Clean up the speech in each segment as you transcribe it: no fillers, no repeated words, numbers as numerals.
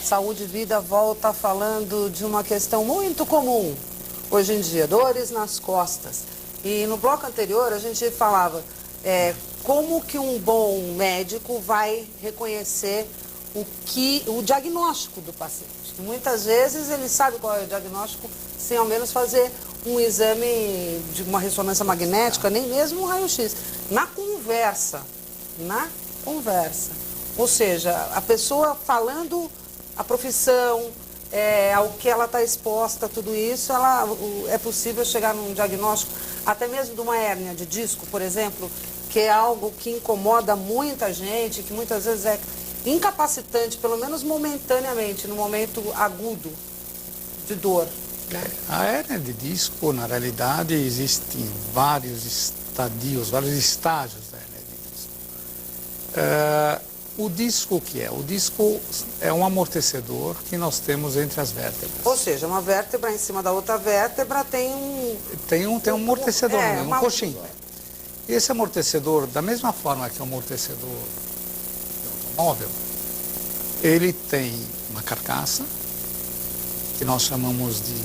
Saúde e Vida volta falando de uma questão muito comum hoje em dia, dores nas costas. E no bloco anterior a gente falava como que um bom médico vai reconhecer o diagnóstico do paciente. Muitas vezes ele sabe qual é o diagnóstico sem ao menos fazer um exame de uma ressonância magnética, nem mesmo um raio-x. Na conversa. Ou seja, a pessoa falando a profissão, ao que ela está exposta, tudo isso, é possível chegar num diagnóstico, até mesmo de uma hérnia de disco, por exemplo, que é algo que incomoda muita gente, que muitas vezes é incapacitante, pelo menos momentaneamente, no momento agudo de dor. Né? A hérnia de disco, na realidade, existem vários estadios, vários estágios da hérnia de disco. O disco, o que é? O disco é um amortecedor que nós temos entre as vértebras. Ou seja, uma vértebra em cima da outra vértebra tem um... Tem um amortecedor, um coxim. E esse amortecedor, da mesma forma que o amortecedor do automóvel, ele tem uma carcaça, que nós chamamos de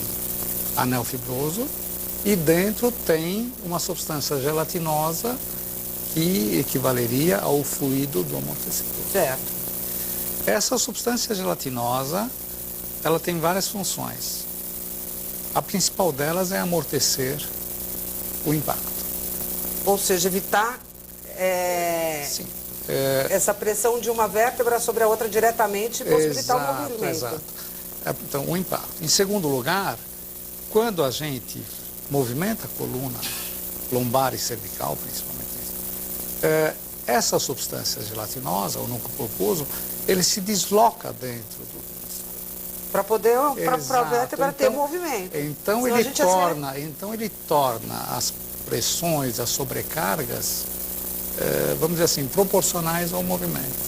anel fibroso, e dentro tem uma substância gelatinosa que equivaleria ao fluido do amortecedor. Certo. Essa substância gelatinosa, ela tem várias funções. A principal delas é amortecer o impacto. Ou seja, evitar essa pressão de uma vértebra sobre a outra diretamente e possibilitar o movimento. Exato. Então, o impacto. Em segundo lugar, quando a gente movimenta a coluna lombar e cervical, principalmente, essa substância gelatinosa, o núcleo pulposo, ele se desloca dentro do disco. Para poder, para a vértebra ter movimento. Então ele torna as pressões, as sobrecargas, vamos dizer assim, proporcionais ao movimento.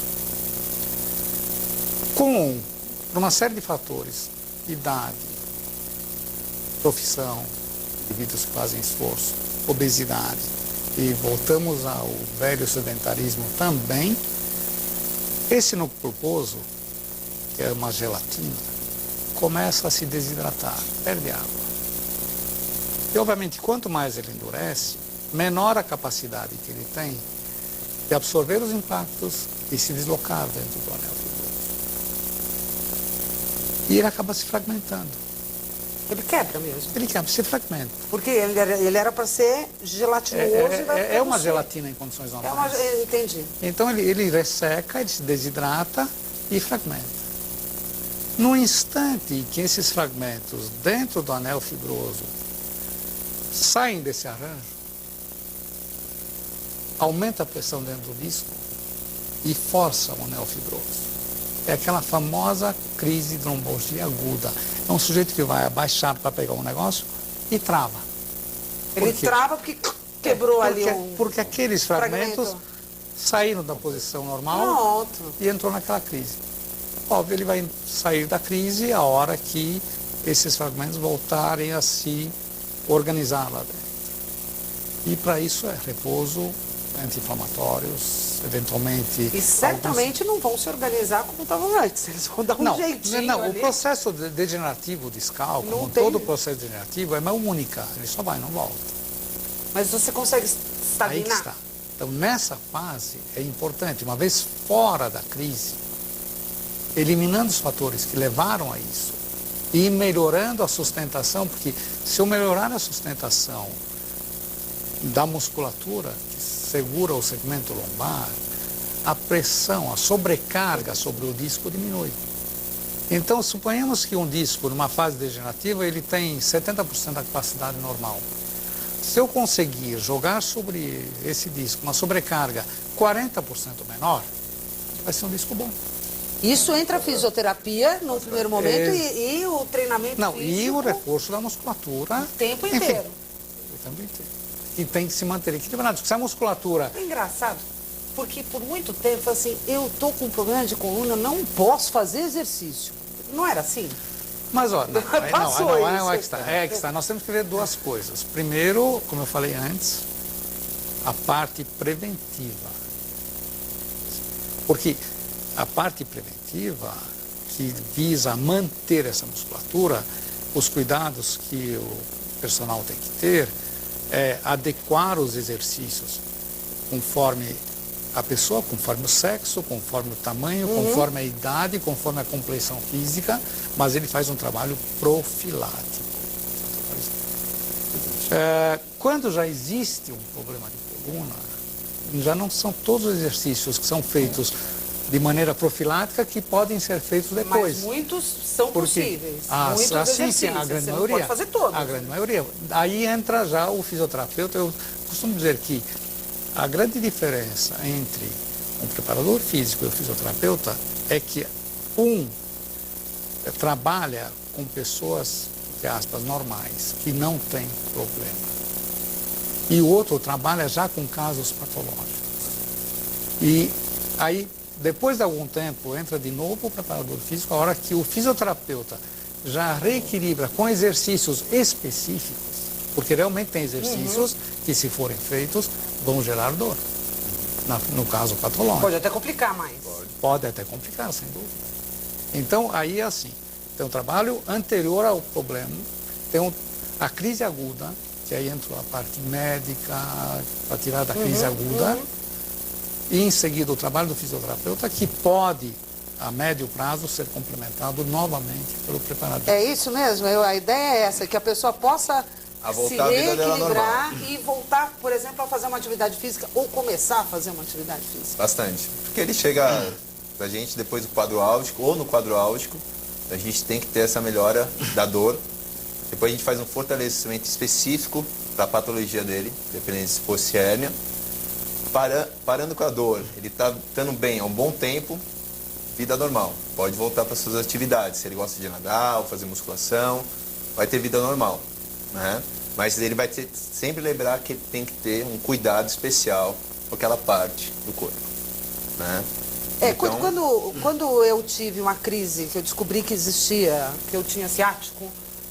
Por uma série de fatores, idade, profissão, indivíduos que fazem esforço, obesidade, e voltamos ao velho sedentarismo também, esse núcleo pulposo, que é uma gelatina, começa a se desidratar, perde água. E, obviamente, quanto mais ele endurece, menor a capacidade que ele tem de absorver os impactos e se deslocar dentro do anel fibroso. E ele acaba se fragmentando. Ele quebra mesmo? Ele quebra, se fragmenta. Porque ele era para ser gelatinoso e vai É uma gelatina em condições normais. Entendi. Então ele resseca, ele se desidrata e fragmenta. No instante que esses fragmentos dentro do anel fibroso saem desse arranjo, aumenta a pressão dentro do disco e força o anel fibroso. É aquela famosa crise de trombosia aguda. É um sujeito que vai abaixar para pegar um negócio e trava. Ele trava porque quebrou porque aqueles fragmentos saíram da posição normal e entrou naquela crise. Óbvio, ele vai sair da crise a hora que esses fragmentos voltarem a se organizar lá dentro. E para isso é repouso, anti-inflamatórios, eventualmente... E certamente não vão se organizar como estavam antes, eles vão dar um jeitinho Não, ali. o processo degenerativo discal, como todo o processo degenerativo, é mão única, ele só vai, não volta. Mas você consegue estagnar? Aí que está. Então, nessa fase, é importante, uma vez fora da crise, eliminando os fatores que levaram a isso e melhorando a sustentação, porque se eu melhorar a sustentação da musculatura que segura o segmento lombar, a pressão, a sobrecarga sobre o disco diminui. Então, suponhamos que um disco, numa fase degenerativa, ele tem 70% da capacidade normal. Se eu conseguir jogar sobre esse disco uma sobrecarga 40% menor, vai ser um disco bom. Isso entra a fisioterapia no primeiro momento e o treinamento físico. E o reforço da musculatura. O tempo inteiro. O tempo inteiro. E tem que se manter equilibrado. Se a musculatura... É engraçado, porque por muito tempo, assim, eu tô com um problema de coluna, não posso fazer exercício. Não era assim? Mas, ó, é que está. Nós temos que ver duas coisas. Primeiro, como eu falei antes, a parte preventiva. Porque a parte preventiva que visa manter essa musculatura, os cuidados que o personal tem que ter é adequar os exercícios conforme a pessoa, conforme o sexo, conforme o tamanho, conforme a idade, conforme a complexão física, mas ele faz um trabalho profilático. Quando já existe um problema de coluna, já não são todos os exercícios que são feitos de maneira profilática que podem ser feitos depois. Mas muitos são possíveis. Muitos assim, sim, a grande maioria. Não pode fazer todos. A grande maioria. Aí entra já o fisioterapeuta. Eu costumo dizer que a grande diferença entre um preparador físico e o fisioterapeuta é que um trabalha com pessoas, entre aspas, normais, que não têm problema. E o outro trabalha já com casos patológicos. E aí, depois de algum tempo, entra de novo o preparador físico, a hora que o fisioterapeuta já reequilibra com exercícios específicos, porque realmente tem exercícios que, se forem feitos, vão gerar dor, no caso patológico. Pode até complicar mais. Pode até complicar, sem dúvida. Então, aí é assim, tem um trabalho anterior ao problema, tem a crise aguda, que aí entra a parte médica, para tirar da crise aguda, e em seguida o trabalho do fisioterapeuta, que pode, a médio prazo, ser complementado novamente pelo preparador. É isso mesmo, a ideia é essa, que a pessoa possa se reequilibrar e voltar, por exemplo, a fazer uma atividade física ou começar a fazer uma atividade física. Bastante, porque ele chega pra gente depois do quadro álgico ou no quadro álgico, a gente tem que ter essa melhora da dor. Depois a gente faz um fortalecimento específico para a patologia dele, dependendo se fosse hérnia. Parando com a dor, ele está estando bem há um bom tempo, vida normal. Pode voltar para suas atividades. Se ele gosta de nadar ou fazer musculação, vai ter vida normal, né? Mas ele vai sempre lembrar que ele tem que ter um cuidado especial com aquela parte do corpo, né? Então, quando eu tive uma crise, que eu descobri que existia, que eu tinha ciático,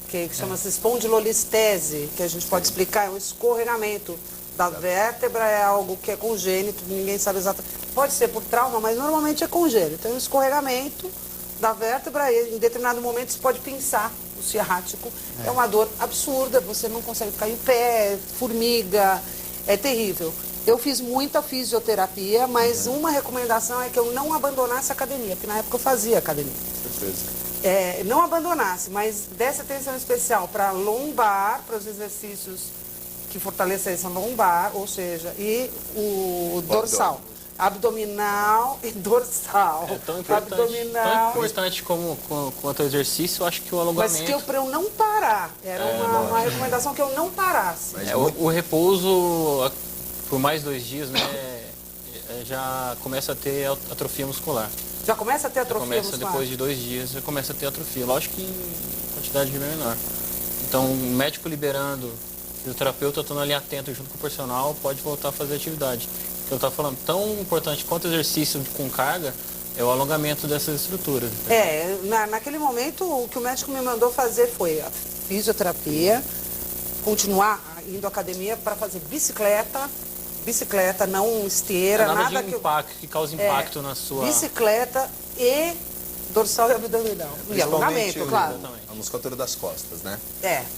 que chama-se espondilolistese, que a gente pode explicar, é um escorregamento da vértebra, é algo que é congênito, ninguém sabe exatamente. Pode ser por trauma, mas normalmente é congênito. É um escorregamento da vértebra e em determinado momento isso pode pinçar o ciático. É uma dor absurda, você não consegue ficar em pé, formiga, é terrível. Eu fiz muita fisioterapia, mas uma recomendação é que eu não abandonasse a academia, porque na época eu fazia academia. Não abandonasse, mas desse atenção especial para lombar, para os exercícios que fortalecessem a lombar, ou seja, e o dorsal. Abdominal e dorsal. É tão importante quanto o exercício, eu acho que o alongamento... Mas para eu não parar, era uma recomendação que eu não parasse. O repouso, por mais 2 dias, né, já começa a ter atrofia muscular. Já começa a ter atrofia muscular? Depois de 2 dias, já começa a ter atrofia. Lógico que em quantidade bem menor. Então, o médico liberando, o fisioterapeuta estando ali atento junto com o personal, pode voltar a fazer atividade. O que eu estava falando, tão importante quanto o exercício com carga, é o alongamento dessas estruturas. Naquele momento, o que o médico me mandou fazer foi a fisioterapia, continuar indo à academia para fazer bicicleta, não esteira, nada que cause impacto na sua... Bicicleta e dorsal e abdominal. E alongamento, claro. A musculatura das costas, né?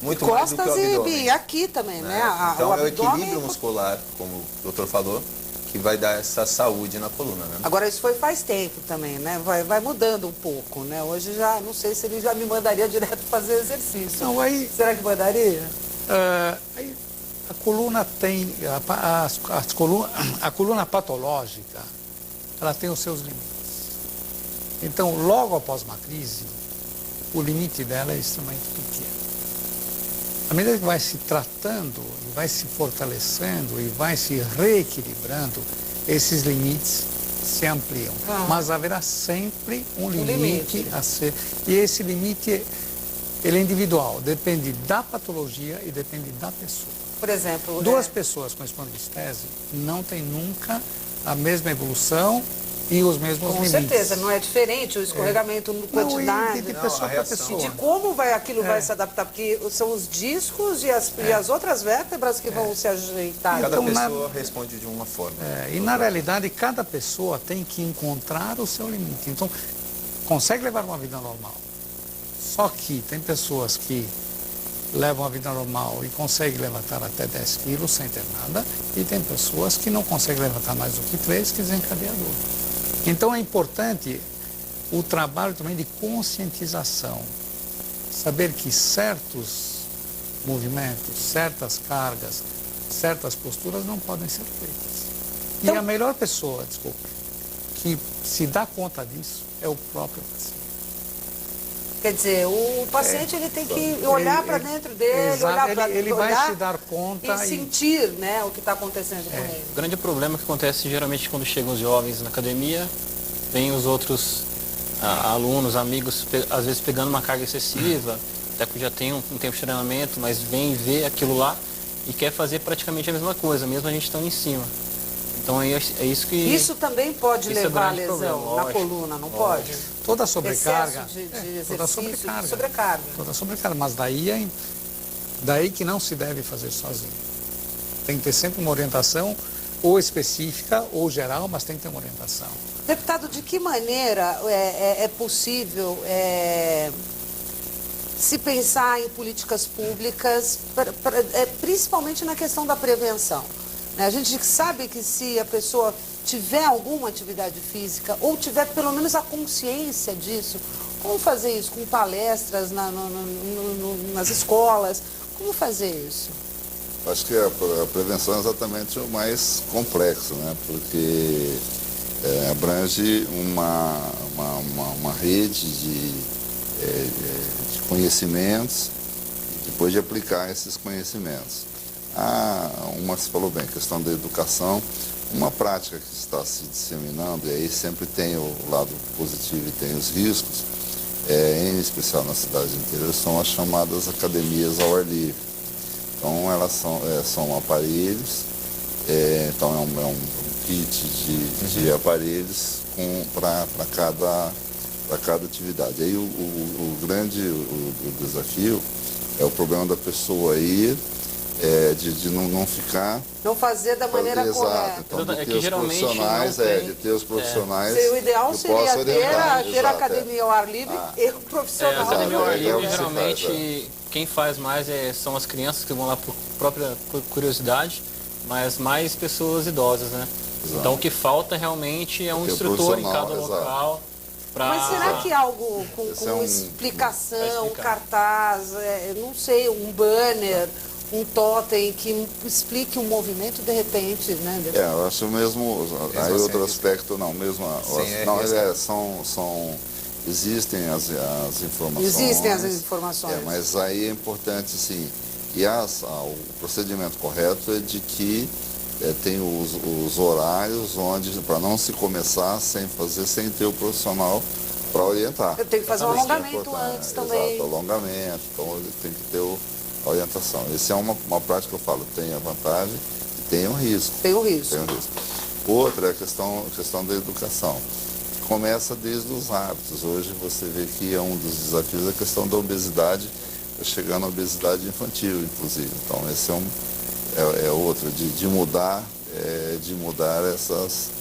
Muito costas mais do que o abdômen. E aqui também, né? Então é o equilíbrio muscular, como o doutor falou, que vai dar essa saúde na coluna, né? Agora, isso foi faz tempo também, né? Vai mudando um pouco, né? Hoje já, não sei se ele já me mandaria direto fazer exercício. Será que mandaria? A coluna tem, a coluna patológica, ela tem os seus limites. Então, logo após uma crise, o limite dela é extremamente pequeno. À medida que vai se tratando, vai se fortalecendo e vai se reequilibrando, esses limites se ampliam. Mas haverá sempre um limite a ser. E esse limite, ele é individual, depende da patologia e depende da pessoa. Por exemplo... Duas pessoas com espondilolistese não têm nunca a mesma evolução e os mesmos limites. Com certeza, não é diferente o escorregamento no quantidade. De pessoa para pessoa. E de como aquilo vai se adaptar, porque são os discos e as outras vértebras que vão se ajeitar. Cada pessoa responde de uma forma. E na realidade, cada pessoa tem que encontrar o seu limite. Então, consegue levar uma vida normal. Só que tem pessoas que levam a vida normal e conseguem levantar até 10 quilos sem ter nada, e tem pessoas que não conseguem levantar mais do que 3, que desencadeia a dor. Então é importante o trabalho também de conscientização. Saber que certos movimentos, certas cargas, certas posturas não podem ser feitas. Então, e a melhor pessoa, desculpe, que se dá conta disso é o próprio paciente. Quer dizer, o paciente ele tem que olhar para dentro dele, exato, olhar para ele vai se dar conta e sentir, né, o que está acontecendo com ele. O grande problema que acontece geralmente quando chegam os jovens na academia, vem os outros alunos, amigos, às vezes pegando uma carga excessiva, até que já tem um tempo de treinamento, mas vem ver aquilo lá e quer fazer praticamente a mesma coisa, mesmo a gente estando em cima. Então é isso que... Isso também pode levar a lesão problema, na coluna, não pode? Toda sobrecarga, Excesso de exercício, toda sobrecarga. Toda sobrecarga, mas daí que não se deve fazer sozinho. Tem que ter sempre uma orientação, ou específica, ou geral, mas tem que ter uma orientação. Deputado, de que maneira é possível se pensar em políticas públicas, principalmente na questão da prevenção? A gente sabe que se a pessoa tiver alguma atividade física ou tiver pelo menos a consciência disso, como fazer isso? Com palestras nas escolas, como fazer isso? Acho que a prevenção é exatamente o mais complexo, né? Porque abrange uma rede de conhecimentos e depois de aplicar esses conhecimentos. Você falou bem, a questão da educação, uma prática que está se disseminando, e aí sempre tem o lado positivo e tem os riscos, em especial nas cidades inteiras, são as chamadas academias ao ar livre. Então elas são aparelhos, então é um kit de aparelhos para cada atividade. Aí o grande desafio é o problema da pessoa ir, de não ficar... Não fazer da maneira correta. Então, de ter que os geralmente profissionais, não tem... de ter os profissionais... O ideal seria ter a academia ao ar livre e o A profissional. academia ao ar livre, que se geralmente, faz, quem faz mais são as crianças que vão lá por própria curiosidade, mas mais pessoas idosas, né? Exato. Então o que falta realmente é um Porque o instrutor em profissional, cada local. Mas será que algo com Vai explicação, explicar. cartaz, não sei, um banner, um totem que explique o movimento de repente, né? eu acho mesmo... Aí outro aspecto, não, mesmo... Existem as informações. Existem as informações. Mas aí é importante, sim, e o procedimento correto é de que tem os horários onde, para não se começar sem ter o profissional para orientar. Eu tenho que fazer um Isso é alongamento importante. antes também. Exato, alongamento, então ele tem que ter a orientação. Essa é uma prática que eu falo, tem a vantagem e tem o risco. Tem o risco. Outra é a questão da educação. Começa desde os hábitos. Hoje você vê que um dos desafios é a questão da obesidade, chegando à obesidade infantil, inclusive. Então esse é outro, de mudar essas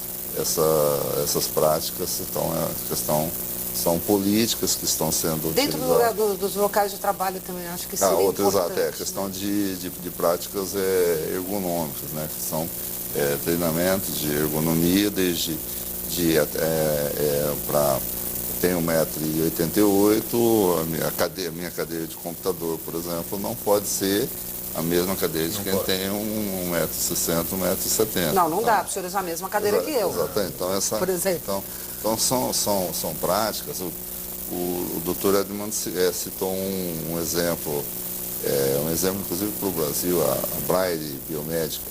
práticas. Então são políticas que estão sendo dentro dos locais de trabalho também, acho que seria importante. A questão de práticas ergonômicas, né? Que são treinamentos de ergonomia, desde tenho 1,88 m, a minha cadeira de computador, por exemplo, não pode ser a mesma cadeira de quem tem 1,60 m, 1,70 m. Não dá para o senhor usar a mesma cadeira que eu. Exatamente. Então, por exemplo. Então são práticas. O doutor Edmund citou um exemplo, inclusive para o Brasil, a Braille Biomédica.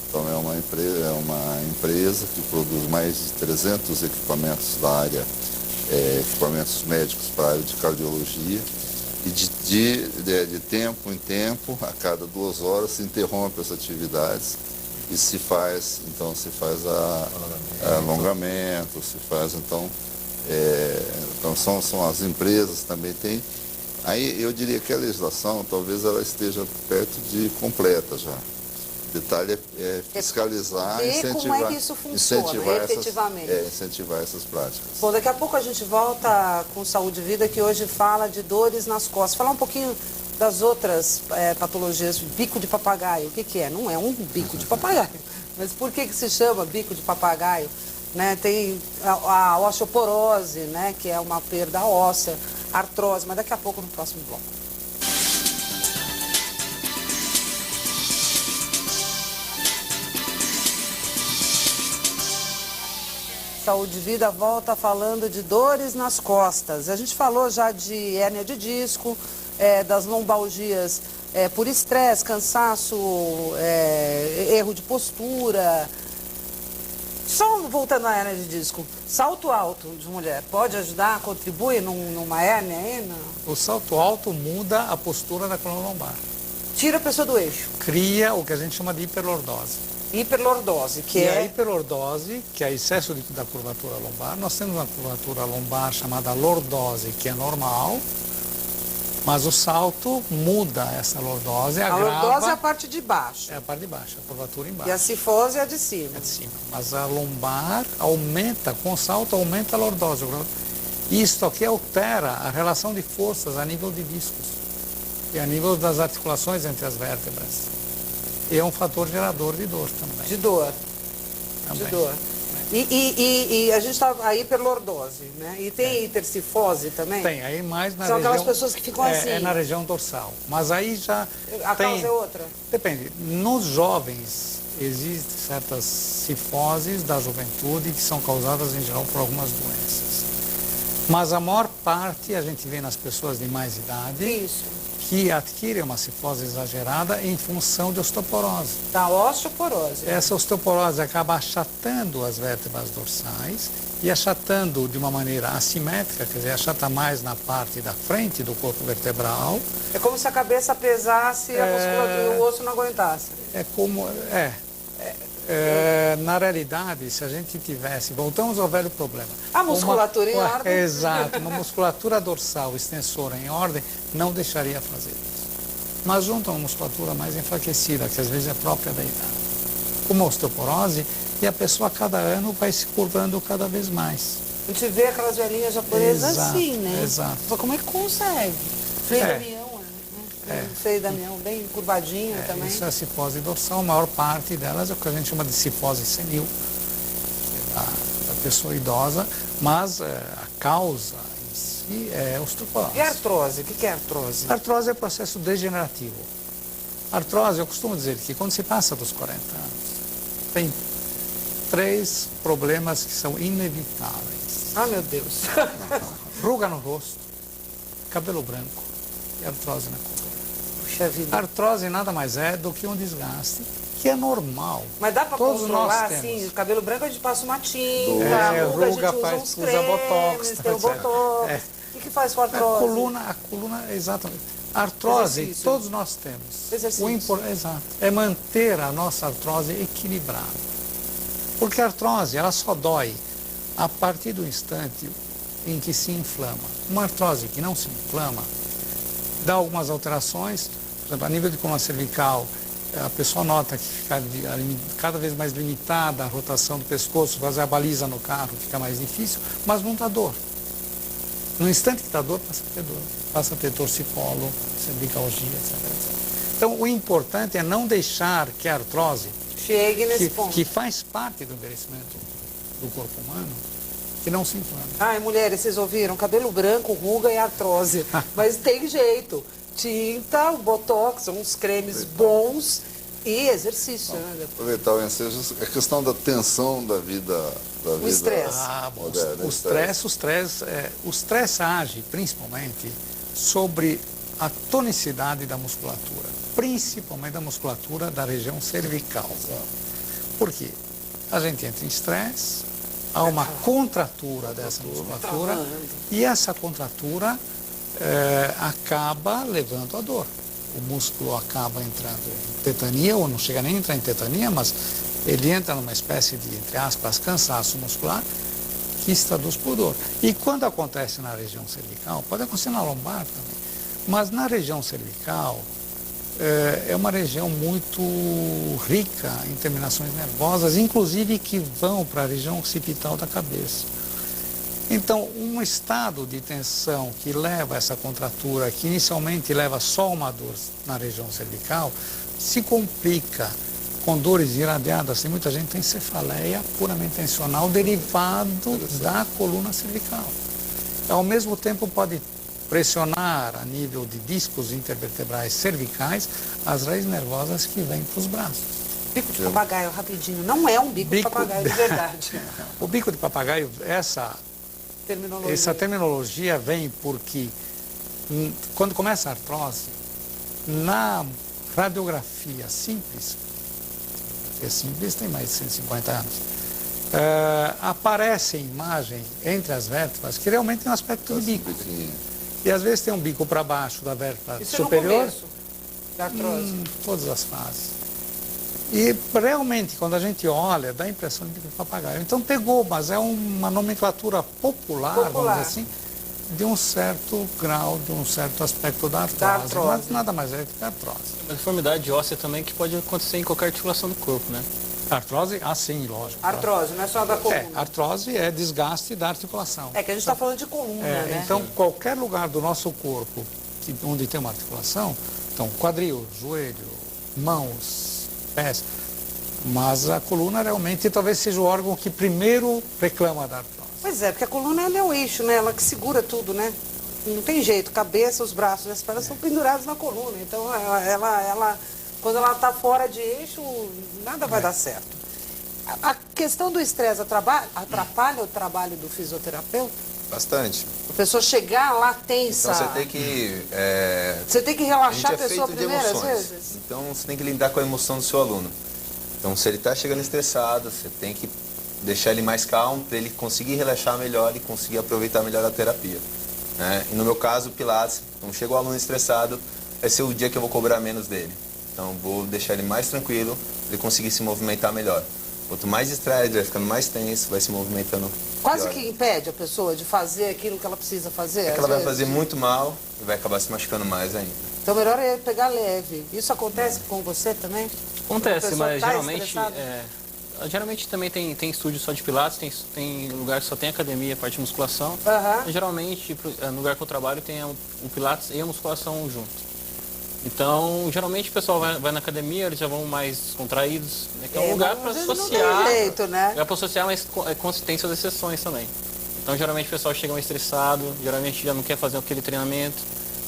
Então é uma empresa que produz mais de 300 equipamentos da área, equipamentos médicos para a área de cardiologia, e de tempo em tempo, a cada 2 horas, se interrompe as atividades e se faz alongamento, então são as empresas também têm. Aí eu diria que a legislação talvez ela esteja perto de completa já. O detalhe é fiscalizar, ver incentivar, como é que isso funciona, efetivamente. Incentivar essas práticas. Bom, daqui a pouco a gente volta com Saúde e Vida, que hoje fala de dores nas costas. Falar um pouquinho das outras patologias, bico de papagaio. O que que é? Não é um bico de papagaio. Mas por que que se chama bico de papagaio? Né? Tem a osteoporose, né? Que é uma perda óssea, artrose, mas daqui a pouco no próximo bloco. Saúde e Vida volta falando de dores nas costas. A gente falou já de hérnia de disco, das lombalgias por estresse, cansaço, erro de postura. Só voltando à hérnia de disco, salto alto de mulher pode ajudar, contribui numa hérnia aí? Não? O salto alto muda a postura da coluna lombar. Tira a pessoa do eixo. Cria o que a gente chama de hiperlordose. Hiperlordose, que E é... a hiperlordose, que é excesso da curvatura lombar, nós temos uma curvatura lombar chamada lordose, que é normal, mas o salto muda essa lordose, A agrava... lordose é a parte de baixo. É a parte de baixo, a curvatura embaixo. E a cifose é a de cima. É de cima. Mas a lombar aumenta, com o salto aumenta a lordose. Isto aqui altera a relação de forças a nível de discos e a nível das articulações entre as vértebras. E é um fator gerador de dor também. De dor. Também. De dor. E a gente está a hiperlordose, né? E tem hipercifose também? Tem, aí mais na São região... aquelas pessoas que ficam assim. É na região dorsal. Mas aí já A tem... causa é outra? Depende. Nos jovens, existem certas cifoses da juventude que são causadas, em geral, por algumas doenças. Mas a maior parte a gente vê nas pessoas de mais idade... Isso. Que adquirem uma cifose exagerada em função de osteoporose. Da osteoporose. Essa osteoporose acaba achatando as vértebras dorsais e achatando de uma maneira assimétrica, quer dizer, achata mais na parte da frente do corpo vertebral. É como se a cabeça pesasse e a musculatura e o osso não aguentasse. É como... na realidade, se a gente tivesse, voltamos ao velho problema. A musculatura em ordem. Exato, uma musculatura dorsal extensora em ordem não deixaria fazer isso. Mas junto a uma musculatura mais enfraquecida, que às vezes é própria da idade, como a osteoporose, e a pessoa a cada ano vai se curvando cada vez mais. A gente vê aquelas velhinhas japonesas Exato, assim, né? exato. Mas como é que consegue? Frei Damião, né? Frei Damião, bem curvadinho também. Isso é a cifose dorsal, a maior parte delas é o que a gente chama de cifose senil, que é da pessoa idosa, mas a causa em si é osteoporose. E a artrose? O que é artrose? A artrose é processo degenerativo. A artrose, eu costumo dizer que quando se passa dos 40 anos, tem 3 problemas que são inevitáveis. Ah, meu Deus. Ruga no rosto, cabelo branco e artrose na coluna. Puxa vida. A artrose nada mais é do que um desgaste que é normal. Mas dá para Todos controlar, nós assim, temos. o cabelo branco a gente passa uma tinta, a ruga a gente usa uns cremes, botox, tem o botox. O que faz com a artrose? A coluna, exatamente. A artrose, Exercício. todos nós temos. Exercício. Exato. É manter a nossa artrose equilibrada. Porque a artrose, ela só dói a partir do instante em que se inflama. Uma artrose que não se inflama, dá algumas alterações, por exemplo, a nível de coluna cervical, a pessoa nota que fica cada vez mais limitada a rotação do pescoço, fazer a baliza no carro fica mais difícil, mas não dá dor. No instante que dá dor, passa a ter dor. Passa a ter torcicolo, cervicalgia, etc. Então, o importante é não deixar que a artrose, Chegue nesse ponto. que faz parte do envelhecimento do corpo humano, que não se inflame. Ai, mulheres, vocês ouviram? Cabelo branco, ruga e artrose. Mas tem jeito. Tinta, botox, uns cremes bons e exercício, né? Aproveitar o ensejo, a questão da tensão da vida estresse. moderna. O estresse age principalmente sobre a tonicidade da musculatura, principalmente da musculatura da região cervical. Por quê? A gente entra em estresse, há uma contratura dessa musculatura e essa contratura acaba levando a dor. O músculo acaba entrando em tetania, ou não chega nem a entrar em tetania, mas ele entra numa espécie de, entre aspas, cansaço muscular que se traduz por dor. E quando acontece na região cervical, pode acontecer na lombar também, mas na região cervical, é uma região muito rica em terminações nervosas, inclusive que vão para a região occipital da cabeça. Então, um estado de tensão que leva a essa contratura, que inicialmente leva só uma dor na região cervical, se complica com dores irradiadas. Tem muita gente que tem cefaleia puramente tensional derivado da coluna cervical. Ao mesmo tempo pode pressionar a nível de discos intervertebrais cervicais as raízes nervosas que vêm para os braços. Bico de papagaio, rapidinho. Não é um bico de papagaio de verdade. O bico de papagaio, essa terminologia vem porque quando começa a artrose, na radiografia simples, que é simples, tem mais de 150 anos, aparecem imagens entre as vértebras que realmente tem um aspecto de bico. E às vezes tem um bico para baixo da vértebra superior. No começo da artrose? Todas as fases. E realmente, quando a gente olha, dá a impressão de bico de papagaio. Então pegou, mas é uma nomenclatura popular, vamos dizer assim, de um certo grau, de um certo aspecto da artrose. Mas nada mais é que a artrose. Uma deformidade óssea também que pode acontecer em qualquer articulação do corpo, né? Artrose, sim, lógico. Artrose, não é só da coluna. Artrose é desgaste da articulação. É que a gente está falando de coluna, né? Então, qualquer lugar do nosso corpo onde tem uma articulação, então quadril, joelho, mãos, pés, mas a coluna realmente talvez seja o órgão que primeiro reclama da artrose. Pois é, porque a coluna ela é o eixo, né? Ela que segura tudo, né? Não tem jeito, cabeça, os braços e as pernas são pendurados na coluna. Então, ela quando ela está fora de eixo, nada vai dar certo. A questão do estresse atrapalha o trabalho do fisioterapeuta? Bastante. A pessoa chegar lá tensa. Então você tem que... Você tem que relaxar a pessoa feito primeiro, às emoções. vezes? Então você tem que lidar com a emoção do seu aluno. Então se ele está chegando estressado, você tem que deixar ele mais calmo para ele conseguir relaxar melhor e conseguir aproveitar melhor a terapia. Né? E no meu caso, Pilates, então chega o aluno estressado, vai ser o dia que eu vou cobrar menos dele. Então vou deixar ele mais tranquilo, para ele conseguir se movimentar melhor. Quanto mais estresse, vai ficando mais tenso, vai se movimentando Quase pior. que impede a pessoa de fazer aquilo que ela precisa fazer. É que ela vai fazer muito mal e vai acabar se machucando mais ainda. Então melhor é pegar leve. Isso acontece com você também? Acontece, mas tá geralmente também tem estúdio só de Pilates, tem lugar que só tem academia, parte de musculação. Aham. Geralmente, no lugar que eu trabalho, tem o Pilates e a musculação junto. Então, geralmente o pessoal vai na academia, eles já vão mais descontraídos, né? Que é um lugar para associar. Não tem jeito, né? Lugar para associar, mas tem suas exceções também. Então, geralmente o pessoal chega mais estressado, geralmente já não quer fazer aquele treinamento.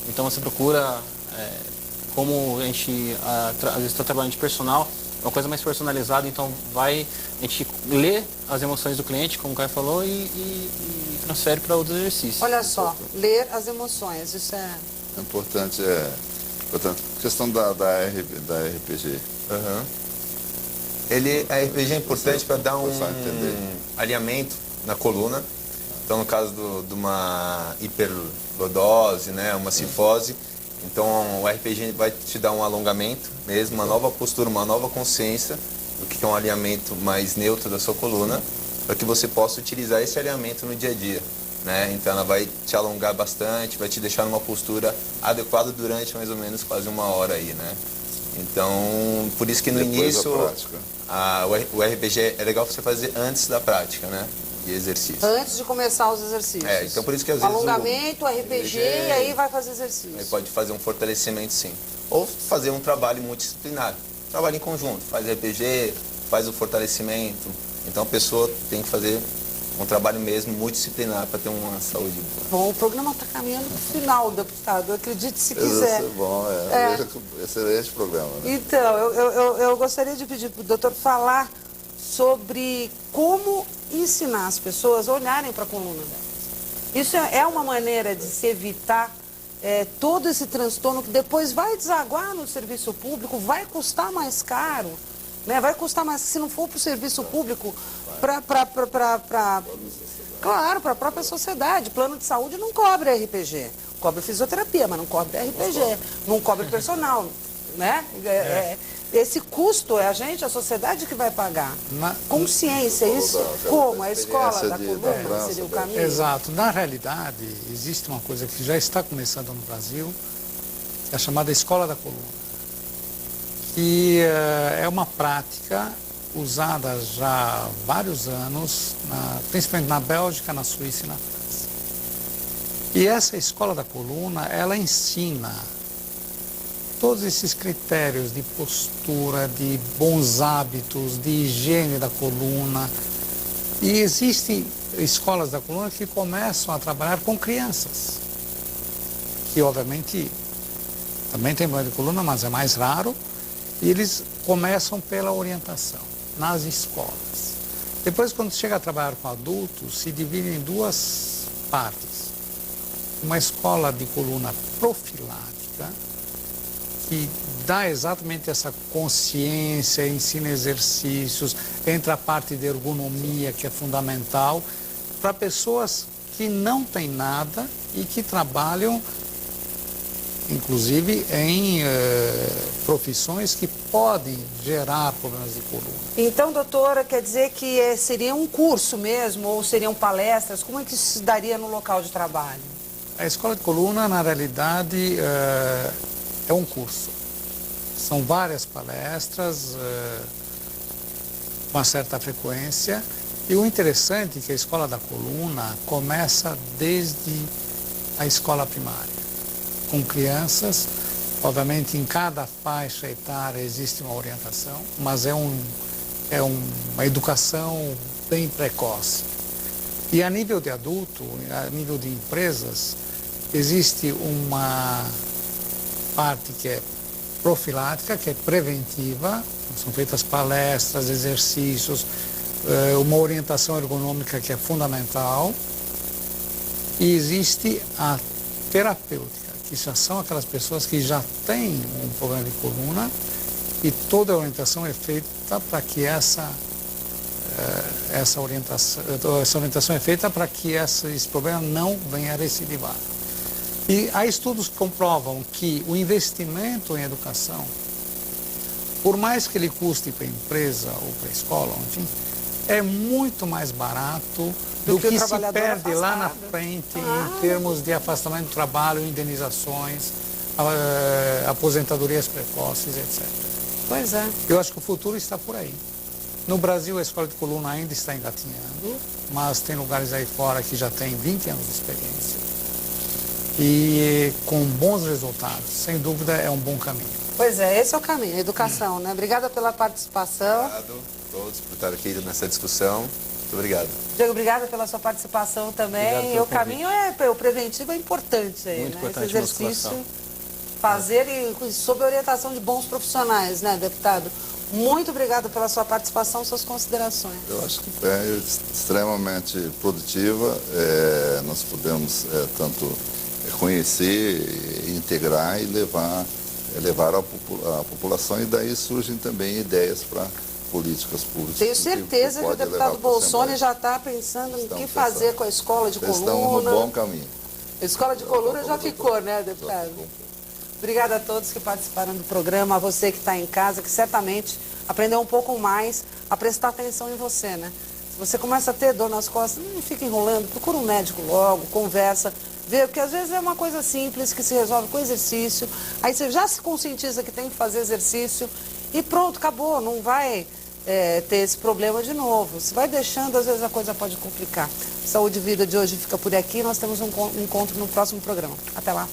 Então, você procura, como a gente às vezes está trabalhando de personal, uma coisa mais personalizada, então a gente lê as emoções do cliente, como o Caio falou, e transfere para outros exercícios. Olha só, ler as emoções, isso é... Importante questão da RPG. Uhum. A RPG é importante para dar um alinhamento na coluna. Então, no caso de uma hiperlordose, né, uma cifose, então o RPG vai te dar um alongamento mesmo, uma nova postura, uma nova consciência do que é um alinhamento mais neutro da sua coluna, para que você possa utilizar esse alinhamento no dia a dia. Né? Então ela vai te alongar bastante, vai te deixar numa postura adequada durante mais ou menos quase uma hora aí, né? Então, por isso que no início o RPG é legal você fazer antes da prática, né? De exercício. Antes de começar os exercícios. Então por isso que às vezes alongamento, RPG, e aí vai fazer exercício. Aí pode fazer um fortalecimento, sim. Ou fazer um trabalho multidisciplinar. Trabalho em conjunto, faz RPG, faz o fortalecimento. Então a pessoa tem que fazer um trabalho mesmo multidisciplinar para ter uma saúde boa. Bom, o programa está caminhando para o final, deputado. Acredite se quiser. Isso é bom, excelente programa. Né? Então, eu gostaria de pedir para o doutor falar sobre como ensinar as pessoas a olharem para a coluna delas. Isso é uma maneira de se evitar todo esse transtorno que depois vai desaguar no serviço público, vai custar mais caro. Né? Vai custar mais, se não for para o serviço público, claro, para a própria sociedade. Plano de saúde não cobre RPG, cobre fisioterapia, mas não cobre RPG, não cobre personal. Né? Esse custo é a sociedade que vai pagar. Consciência, isso como? A escola da coluna seria o caminho? Exato. Na realidade, existe uma coisa que já está começando no Brasil, é a chamada escola da coluna. que é uma prática usada já há vários anos, principalmente na Bélgica, na Suíça e na França. E essa escola da coluna, ela ensina todos esses critérios de postura, de bons hábitos, de higiene da coluna. E existem escolas da coluna que começam a trabalhar com crianças, que obviamente também tem problema de coluna, mas é mais raro, e eles começam pela orientação nas escolas. Depois, quando chega a trabalhar com adultos, se divide em duas partes. Uma escola de coluna profilática, que dá exatamente essa consciência, ensina exercícios, entra a parte de ergonomia, que é fundamental, para pessoas que não têm nada e que trabalham, inclusive, em profissões que podem gerar problemas de coluna. Então, doutora, quer dizer que seria um curso mesmo, ou seriam palestras? Como é que isso se daria no local de trabalho? A escola de coluna, na realidade, é um curso. São várias palestras, com uma certa frequência. E o interessante é que a escola da coluna começa desde a escola primária, com crianças. Obviamente, em cada faixa etária existe uma orientação, mas é uma educação bem precoce. E a nível de adulto, a nível de empresas, existe uma parte que é profilática, que é preventiva, são feitas palestras, exercícios, uma orientação ergonômica que é fundamental, e existe a terapêutica, que já são aquelas pessoas que já têm um problema de coluna, e toda a orientação é feita para que essa orientação é feita para que esse problema não venha a recidivar. E há estudos que comprovam que o investimento em educação, por mais que ele custe para a empresa ou para a escola, enfim, é muito mais barato do que se perde lá na frente em termos de afastamento do trabalho, indenizações, aposentadorias precoces, etc. Pois é. Eu acho que o futuro está por aí. No Brasil, a escola de coluna ainda está engatinhando, mas tem lugares aí fora que já tem 20 anos de experiência. E com bons resultados, sem dúvida é um bom caminho. Pois é, esse é o caminho, a educação, né? Obrigada pela participação. Obrigado a todos por estar aqui nessa discussão. Muito obrigado. Diego, obrigada pela sua participação também. E o caminho o preventivo é importante aí, muito né? importante. Esse exercício, fazer e sob a orientação de bons profissionais, né, deputado? Muito obrigado pela sua participação, suas considerações. Eu acho que é extremamente produtiva. Nós podemos tanto conhecer, integrar e levar à população, e daí surgem também ideias para políticas públicas. Tenho certeza que o deputado Bolsonaro já está pensando em que fazer com a escola de coluna. Estamos no bom caminho. A escola de coluna já ficou, né, deputado? Obrigada a todos que participaram do programa, a você que está em casa, que certamente aprendeu um pouco mais a prestar atenção em você, né? Se você começa a ter dor nas costas, não fica enrolando, procura um médico logo, conversa, vê, porque às vezes é uma coisa simples que se resolve com exercício, aí você já se conscientiza que tem que fazer exercício e pronto, acabou, não vai ter esse problema de novo. Se vai deixando, às vezes a coisa pode complicar. Saúde e Vida de hoje fica por aqui, nós temos um encontro no próximo programa. Até lá.